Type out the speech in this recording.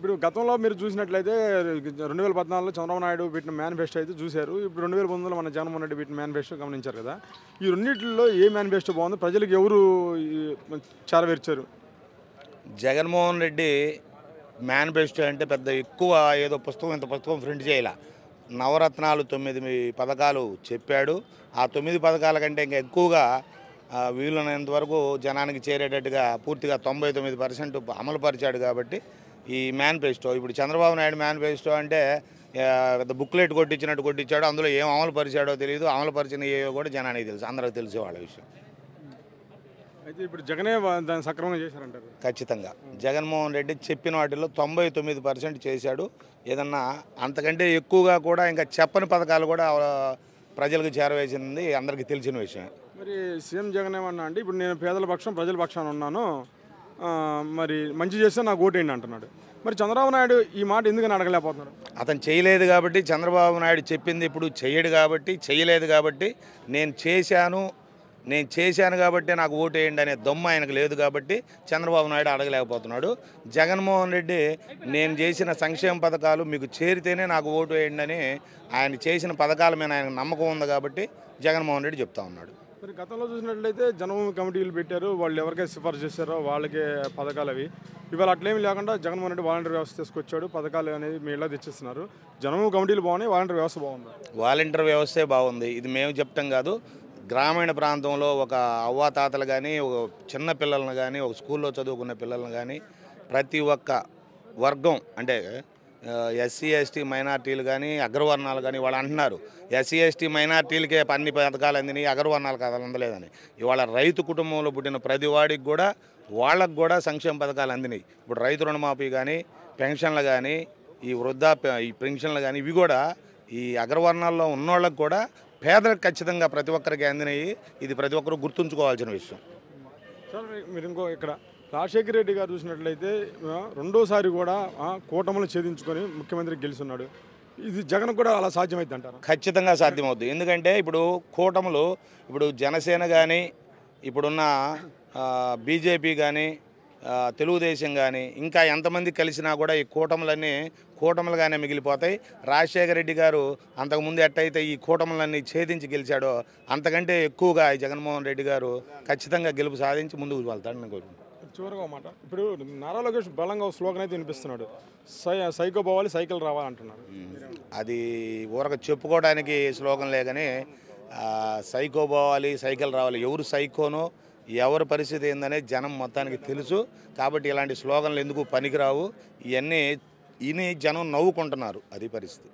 ఇప్పుడు గతంలో మీరు చూసినట్లయితే 2014లో చంద్రబాబు నాయుడు పెట్టిన మేనిఫెస్టో అయితే చూశారు. ఇప్పుడు 2019లో మన జగన్మోహన్ రెడ్డి పెట్టిన మేనిఫెస్టో గమనించారు కదా. ఈ రెండిట్లో ఏ మేనిఫెస్టో బాగుంది? ప్రజలకు ఎవరు చేరవేర్చారు? జగన్మోహన్ రెడ్డి మేనిఫెస్టో అంటే పెద్ద ఎక్కువ ఏదో ఇంత పుస్తకం ప్రింట్ చేయాల. నవరత్నాలు 9 పథకాలు చెప్పాడు. ఆ 9 పథకాల కంటే ఇంకా ఎక్కువగా వీలున్నంత వరకు జనానికి చేరేటట్టుగా పూర్తిగా 99% అమలు పరిచాడు. కాబట్టి ఈ మేనిఫెస్టో ఇప్పుడు చంద్రబాబు నాయుడు మేనిఫెస్టో అంటే బుక్లెట్ కొట్టించాడు. అందులో ఏం అమలు పరిచాడో తెలియదు. అమలు పరిచిన ఏవో కూడా జనానికి తెలుసు, అందరికి తెలిసే వాళ్ళ విషయం. అయితే ఇప్పుడు జగనే దాన్ని సక్రమంగా చేశారంటారు? ఖచ్చితంగా జగన్మోహన్ రెడ్డి చెప్పిన వాటిల్లో 99% చేశాడు. ఏదన్నా అంతకంటే ఎక్కువగా కూడా ఇంకా చెప్పని పథకాలు కూడా ప్రజలకు చేరవేసింది అందరికీ తెలిసిన విషయం. మరి సీఎం జగన్ ఏమన్నా అంటే ఇప్పుడు నేను పేదల పక్షం ప్రజల పక్షాన ఉన్నాను, మరి మంచి చేస్తే నాకు ఓటేయండి అంటున్నాడు. మరి చంద్రబాబు నాయుడు ఈ మాట ఎందుకని అడగలేకపోతున్నాడు? అతను చేయలేదు కాబట్టి, చంద్రబాబు నాయుడు చెప్పింది ఇప్పుడు చేయడు కాబట్టి, చేయలేదు కాబట్టి, నేను చేశాను కాబట్టి నాకు ఓటేయండి అనే దమ్ము ఆయనకు లేదు కాబట్టి చంద్రబాబు నాయుడు అడగలేకపోతున్నాడు. జగన్మోహన్ రెడ్డి నేను చేసిన సంక్షేమ పథకాలు మీకు చేరితేనే నాకు ఓటు వేయండి అని ఆయన చేసిన పథకాల మీద ఆయనకు నమ్మకం ఉంది కాబట్టి జగన్మోహన్ రెడ్డి చెప్తా ఉన్నాడు. మరి గతంలో చూసినట్లయితే జనభూమి కమిటీలు పెట్టారు, వాళ్ళు ఎవరికైతే సిఫార్సు చేశారో వాళ్ళకే పథకాలు అవి. ఇవాళ అట్లేమీ లేకుండా జగన్మోహన్ రెడ్డి వాలంటీర్ వ్యవస్థ తీసుకొచ్చాడు, పథకాలు అనేది మీ ఇలా తెచ్చిస్తున్నారు. జనభూమి కమిటీలు బాగున్నాయి, వాలంటీర్ వ్యవస్థ బాగుంది. వాలంటీర్ వ్యవస్థే బాగుంది. ఇది మేము చెప్తాం కాదు. గ్రామీణ ప్రాంతంలో ఒక అవ్వాతాతలు కానీ, ఒక చిన్న పిల్లలను కానీ, ఒక స్కూల్లో చదువుకున్న పిల్లలను కానీ, ప్రతి ఒక్క వర్గం అంటే ఎస్సీ ఎస్టీ మైనార్టీలు కానీ, అగ్రవర్ణాలు కానీ వాళ్ళు అంటున్నారు ఎస్సీ ఎస్టీ మైనార్టీలకే అన్ని పథకాలు అందినాయి, అగ్రవర్ణాలకు అది అందలేదని. ఇవాళ రైతు కుటుంబంలో పుట్టిన ప్రతి వాడికి కూడా వాళ్ళకు కూడా సంక్షేమ పథకాలు అందినాయి. ఇప్పుడు రైతు రుణమాఫీ కానీ, పెన్షన్లు కానీ, ఈ ఈ పెన్షన్లు కానీ ఇవి కూడా ఈ అగ్రవర్ణాల్లో ఉన్నోళ్ళకు కూడా పేదలకు ఖచ్చితంగా ప్రతి ఒక్కరికి అందినాయి. ఇది ప్రతి ఒక్కరు గుర్తుంచుకోవాల్సిన విషయం. సార్ మీరు ఇంకో ఇక్కడ రాజశేఖర రెడ్డి గారు చూసినట్లయితే రెండోసారి కూడా కూటములు ఛేదించుకొని ముఖ్యమంత్రికి గెలుస్తున్నాడు. ఇది జగన్ కూడా అలా సాధ్యమైంది అంటారు? ఖచ్చితంగా సాధ్యమవుతుంది. ఎందుకంటే ఇప్పుడు కూటములు, ఇప్పుడు జనసేన కానీ, ఇప్పుడున్న బీజేపీ కానీ, తెలుగుదేశం కానీ ఇంకా ఎంతమంది కలిసినా కూడా ఈ కూటములుగానే మిగిలిపోతాయి. రాజశేఖర రెడ్డి గారు అంతకుముందు ఎట్టయితే ఈ కూటములన్నీ ఛేదించి గెలిచాడో అంతకంటే ఎక్కువగా ఈ జగన్మోహన్ రెడ్డి గారు ఖచ్చితంగా గెలుపు సాధించి ముందుకు వెళ్తాడని కోరుకుంటున్నాను. చివరిగా మాట, ఇప్పుడు నారా లోకేష్ బలంగా స్లోగన్ అయితే వినిపిస్తున్నాడు, సైకో పోవాలి సైకిల్ రావాలంటున్నారు. అది ఊరక చెప్పుకోవడానికి స్లోగన్లే కానీ సైకో పోవాలి సైకిల్ రావాలి, ఎవరు సైకోనో ఎవరి పరిస్థితి ఏందనే జనం మొత్తానికి తెలుసు. కాబట్టి ఇలాంటి స్లోగన్లు ఎందుకు పనికిరావు, ఇవన్నీ జనం నవ్వుకుంటున్నారు, అది పరిస్థితి.